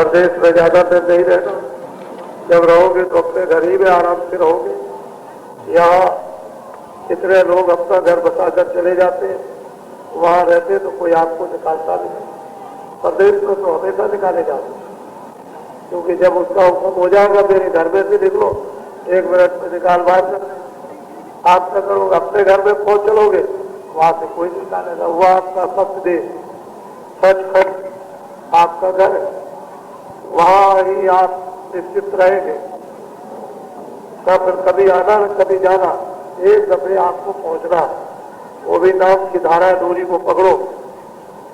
परदेश में ज्यादा देर नहीं रहना। जब रहोगे तो अपने घर ही में आराम से रहोगे। यहाँ कितने लोग अपना घर बसाकर चले जाते हैं, वहां रहते तो कोई आपको निकालता नहीं। परदेश में तो हमेशा निकाले जाते, क्योंकि जब उसका हुक्म हो जाएगा मेरे घर में से निकलो, 1 मिनट में निकाल बाहर कर देंगे। आप क्या करोगे, अपने घर में पहुंच चलोगे, वहां से कोई निकालेगा। वो आपका सत्य सचखंड आपका घर है, वहां ही आप निश्चित रहेंगे। तब फिर कभी आना न कभी जाना, एक दफे आपको पहुंचना। वो भी नाम की धारा डोरी को पकड़ो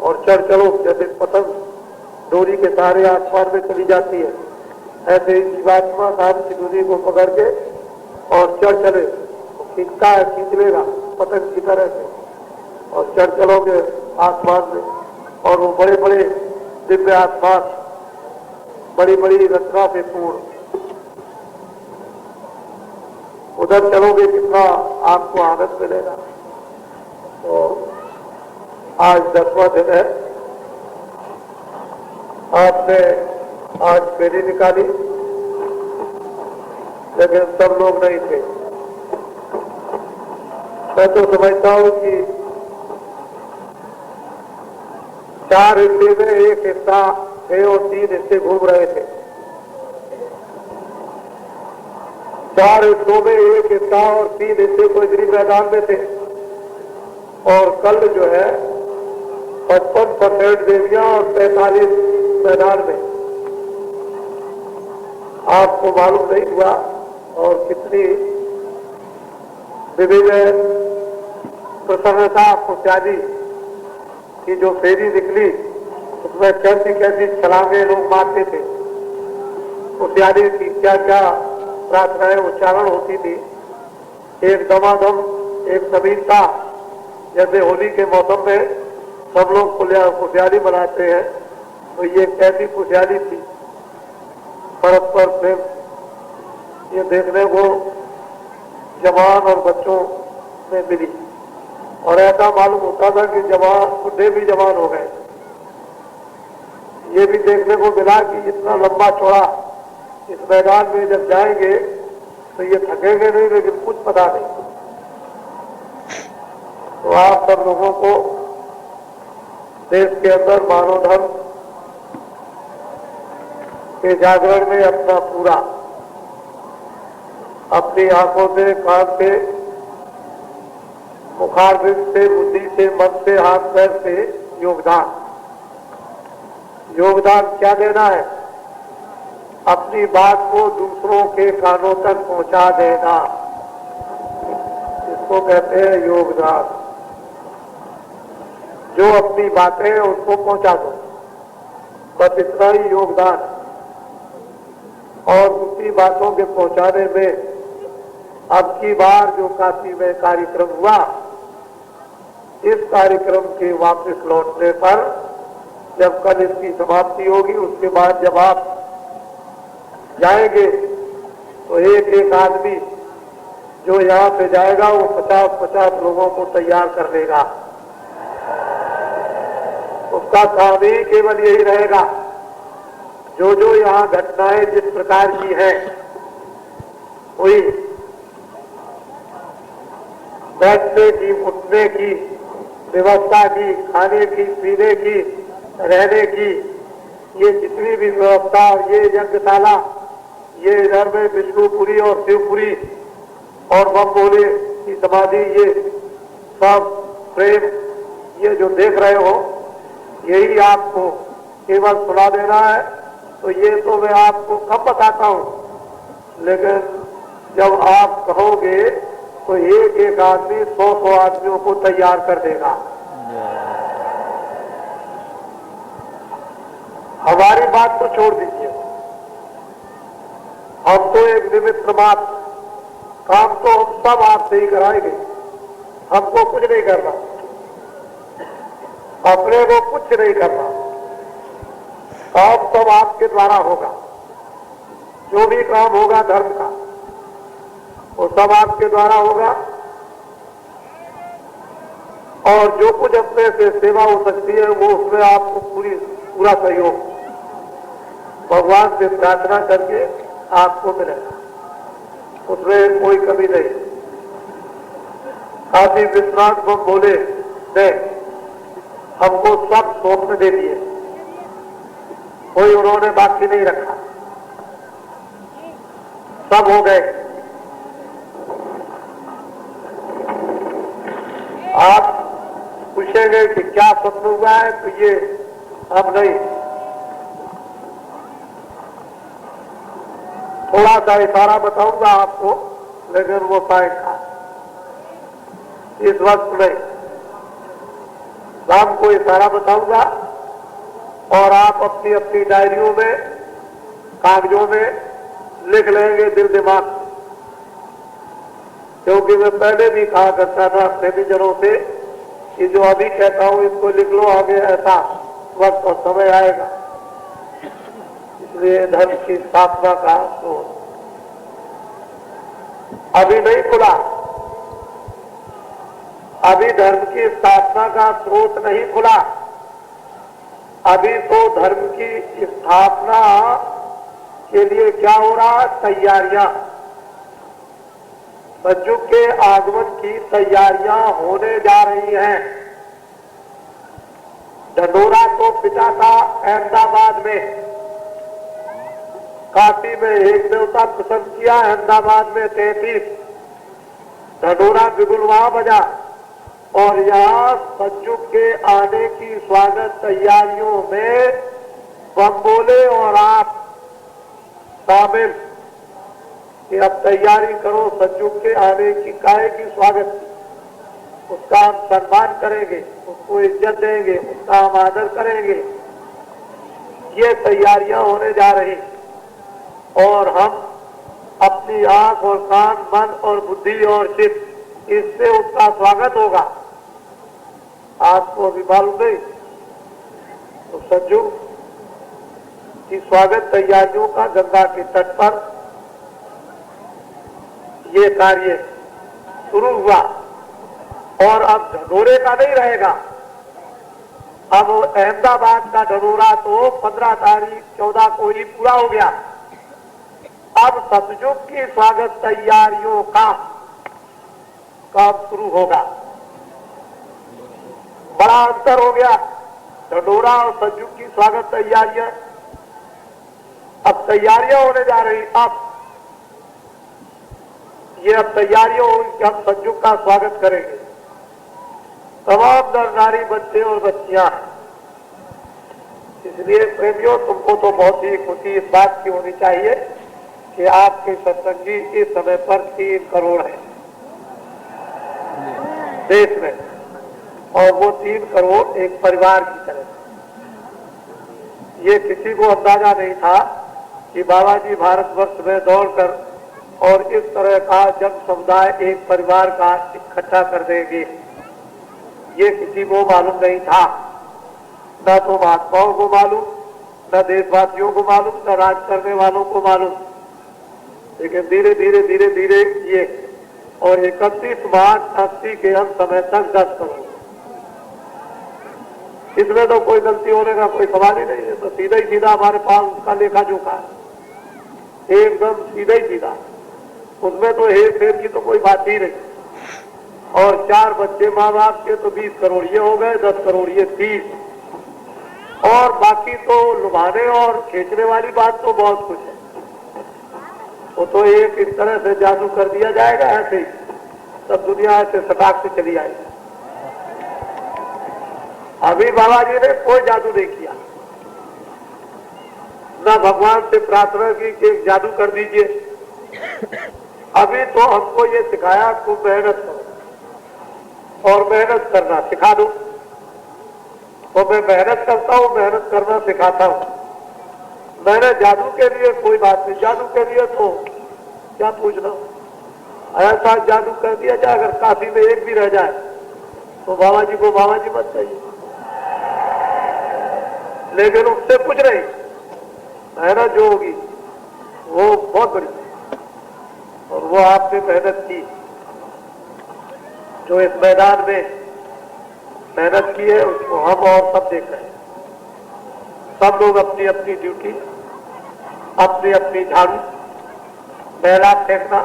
और चढ़ चलो। जैसे पतंग डोरी के सहारे आसमान में चली जाती है, ऐसे ही जीवात्मा नाम की डोरी को पकड़ के और चढ़ चले। तो खींचता है, खींच लेगा पतंग की तरह से, और चढ़ चलोगे आसमान में। और वो बड़े बड़े दिव्य आसमान, बड़ी बड़ी रचना से पूर्ण, उधर चलोगे कितना आपको आनंद मिलेगा। तो आज 10वां दिन है। आपने आज फेरी निकाली, लेकिन सब लोग नहीं थे। मैं तो समझता हूं कि 4 हिस्से में एक हिस्सा थे और 3 हिस्से घूम रहे थे। 4 हिस्सों में एक हिस्सा और 3 हिस्से कोई मैदान में थे। और कल जो है 55% देवियां और 45 मैदान में। आपको मालूम नहीं हुआ, और कितनी विभिन्न प्रसन्नता खुशहाली की जो फेरी निकली, उसमें कैसी कैसी छलांगे लोग मारते थे। खुशहाली की क्या क्या प्रार्थनाएं उच्चारण होती थी। एक दमादम, एक नवीनता, जैसे होली के मौसम में सब लोग खुशहाली मनाते हैं, तो ये कैसी खुशहाली थी, परस्पर प्रेम। ये देखने को जवान और बच्चों में मिली, और ऐसा मालूम होता था कि जवान बुढ़े भी जवान हो गए। ये भी देखने को मिला कि इतना लंबा चौड़ा इस मैदान में जब जाएंगे तो ये थकेंगे नहीं, लेकिन कुछ पता नहीं। तो आप सब लोगों को देश के अंदर मानव धर्म के जागरण में अपना पूरा, अपनी आंखों से, कान से, मुखारबिंद से, बुद्धि से, मन से, हाथ पैर से योगदान क्या देना है? अपनी बात को दूसरों के कानों तक पहुंचा देना, इसको कहते हैं योगदान। जो अपनी बातें हैं उसको पहुंचा दो, बस इतना ही योगदान। और दूसरी बातों के पहुंचाने में अब की बार जो काशी में कार्यक्रम हुआ, इस कार्यक्रम के वापस लौटने पर, जब कल इसकी समाप्ति होगी, उसके बाद जब आप जाएंगे तो एक एक आदमी जो यहाँ से जाएगा वो 50-50 लोगों को तैयार कर देगा। उसका काम ही केवल यही रहेगा, जो जो यहाँ घटनाएं जिस प्रकार की है हुई, बैठने की, उठने की व्यवस्था की, खाने की, पीने की, रहने की, ये जितनी भी व्यवस्था, ये यज्ञशाला, ये इधर में विष्णुपुरी और शिवपुरी और बम भोले की समाधि, ये सब प्रेम, ये जो देख रहे हो, यही आपको केवल सुना देना है। तो ये तो मैं आपको कब बताता हूं, लेकिन जब आप कहोगे तो एक एक आदमी 100 आदमियों को तैयार कर देगा। हमारी बात तो छोड़ दीजिए, हम तो एक निमित्त मात्र, काम तो हम सब आपसे ही कराएंगे, हमको कुछ नहीं करना, अपने को कुछ नहीं करना, काम सब आपके द्वारा होगा। जो भी काम होगा धर्म का, वो सब आपके द्वारा होगा। और जो कुछ अपने से सेवा हो सकती है, वो उसमें आपको पूरा सहयोग। भगवान से प्रार्थना करके आपको मिलेगा, उसमें कोई कमी नहीं। काशी विश्वनाथ को बोले ने हमको सब स्वप्न दे दिए, कोई उन्होंने बाकी नहीं रखा, सब हो गए। आप पूछेंगे कि क्या स्वप्न हुआ है, तो ये अब नहीं, थोड़ा सा इशारा बताऊंगा आपको, लेकिन वो पाएगा इस वक्त नहीं। शाम को इशारा बताऊंगा और आप अपनी अपनी डायरियों में, कागजों में लिख लेंगे दिल दिमाग, क्योंकि मैं पहले भी कहा करता था अपने भी जनों से कि जो अभी कहता हूं इसको लिख लो, आगे ऐसा वक्त और समय आएगा। इसलिए धर्म की स्थापना का स्रोत अभी नहीं खुला, अभी धर्म की स्थापना का स्रोत नहीं खुला, अभी तो धर्म की स्थापना के लिए क्या हो रहा, तैयारियां, बच्चों के आगमन की तैयारियां होने जा रही हैं। ढंढोरा तो पिता था अहमदाबाद में, काशी में एक देवता प्रसन्न किया, अहमदाबाद में 33, ढंढोरा बिगुल वहां बजा, और यहाँ बच्चों के आने की स्वागत तैयारियों में बम बोले और आप शामिल कि अब तैयारी करो बच्चों के आने की, काहे की स्वागत की, उसका हम सम्मान करेंगे, उसको इज्जत देंगे, उसका हम आदर करेंगे। ये तैयारियां होने जा रही, और हम अपनी आंख और कान, मन और बुद्धि और चित्त, इससे उसका स्वागत होगा। आपको अभी मालूम नहीं, तो सज्जू की स्वागत तैयारियों का गंगा के तट पर ये कार्य शुरू हुआ, और अब ढंढोरे का नहीं रहेगा। अब अहमदाबाद का ढंढोरा तो 15 तारीख 14 को ही पूरा हो गया। अब सतयुग की स्वागत तैयारियों का काम शुरू होगा। बड़ा अंतर हो गया, ढंढोरा और सतयुग की स्वागत तैयारियां, अब तैयारियां होने जा रही। अब ये अब तैयारियों होगी कि हम सतयुग का स्वागत करेंगे। तमाम नर नारी, बच्चे और बच्चियां, इसलिए प्रेमियों तुमको तो बहुत ही खुशी इस बात की होनी चाहिए कि आपके सत्संगी इस समय पर 3 करोड़ है देश में, और वो 3 करोड़ एक परिवार की तरह। ये किसी को अंदाजा नहीं था कि बाबा जी भारतवर्ष में दौड़कर और इस तरह का जन समुदाय एक परिवार का इकट्ठा कर देंगे, ये किसी को मालूम नहीं था। न तो महात्माओं को मालूम, न देशवासियों को मालूम, न राज करने वालों को मालूम, लेकिन धीरे धीरे धीरे धीरे ये, और 31 मार्च 80 के अंत समय तक 10 करोड़। इसमें तो कोई गलती होने का कोई सवाल ही नहीं है, तो सीधा ही सीधा हमारे पास उसका लेखा जोखा है, एकदम सीधा ही सीधा, उसमें तो हेर फेर की तो कोई बात ही नहीं। और 4 बच्चे माँ बाप के तो 20 करोड़ ये हो गए, 10 करोड़ ये 30, और बाकी तो लुभाने और खींचने वाली बात तो बहुत कुछ है। वो तो एक इस तरह से जादू कर दिया जाएगा, ऐसे ही सब दुनिया ऐसे सटाक से चली आएगी। अभी बाबा जी ने कोई जादू नहीं किया, न भगवान से प्रार्थना की कि एक जादू कर दीजिए। अभी तो हमको ये सिखाया खूब मेहनत करो, और मेहनत करना सिखा दो। तो मैं मेहनत करता हूँ, मेहनत करना सिखाता हूँ। मैंने जादू के लिए कोई बात नहीं, जादू के लिए तो क्या पूछना, ऐसा जादू कर दिया जाए अगर काशी में एक भी रह जाए तो बाबा जी को बाबा जी मत चाहिए, लेकिन उससे कुछ नहीं, मेहनत जो होगी वो बहुत बड़ी, और वो आपने मेहनत की, जो इस मैदान में मेहनत की है उसको हम और सब देख रहे हैं। सब लोग अपनी अपनी ड्यूटी अपनी अपनी झाड़ू, मैला फेंकना,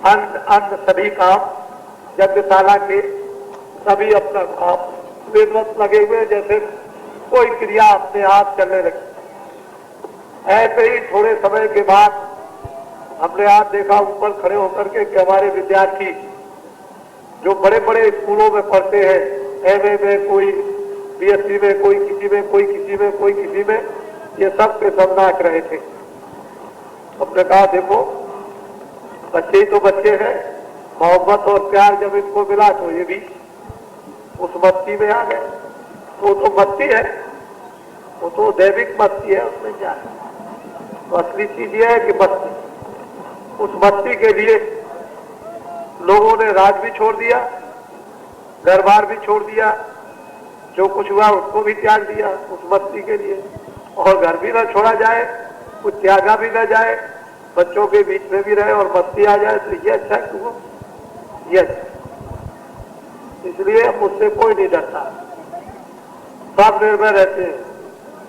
अन्न सभी काम, यज्ञशाला के सभी अपना काम विधिवत लगे हुए, जैसे कोई क्रिया अपने आप चलने लगी। ऐसे ही थोड़े समय के बाद हमने आज देखा ऊपर खड़े होकर के कि हमारे विद्यार्थी जो बड़े बड़े स्कूलों में पढ़ते हैं, एमए में, कोई बीएससी में, कोई किसी में, कोई किसी में, कोई किसी में, ये सब के सब नाच रहे थे। हमने कहा देखो बच्चे ही तो बच्चे हैं, मोहब्बत और प्यार जब इनको मिला तो ये भी उस मस्ती में आ गए। वो तो मस्ती है, वो तो दैविक मस्ती है, उसमें क्या है। तो असली चीज ये है कि मस्ती, उस मस्ती के लिए लोगों ने राज भी छोड़ दिया, घर बार भी छोड़ दिया, जो कुछ हुआ उसको भी त्याग दिया उस मस्ती के लिए। और घर भी न छोड़ा जाए, कुछ त्यागा भी न जाए, बच्चों के बीच में भी रहे और मस्ती आ जाए, तो ये अच्छा क्यों? ये इसलिए मुझसे कोई नहीं डरता, सब निर्भय रहते हैं।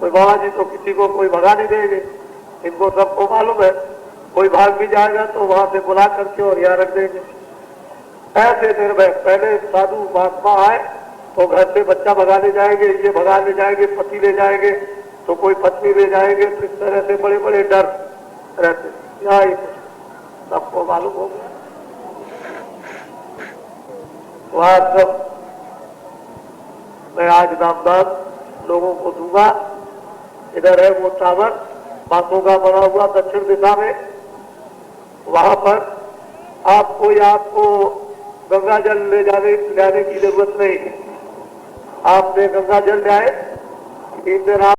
कोई बाबा जी तो किसी को कोई भगा नहीं देंगे, इनको सबको मालूम है। कोई भाग भी जाएगा तो वहां से बुला करके और यहाँ रख देंगे। ऐसे निर्भय। पहले साधु महात्मा आए तो घर से बच्चा भगा ले जाएंगे, ये भगा ले जाएंगे, पति ले जाएंगे, तो कोई पत्नी ले जाएंगे, तो इस तरह से बड़े बड़े डर रहते। यहाँ ही सबको मालूम हो गया। वहां सब मैं आज नामदान लोगों को दूंगा। इधर है वो टावर बांसों का बना हुआ दक्षिण दिशा में, वहां पर आपको गंगा जल ले जाने की जरूरत नहीं है। आपने गंगा जल जाए, 3 दिन आप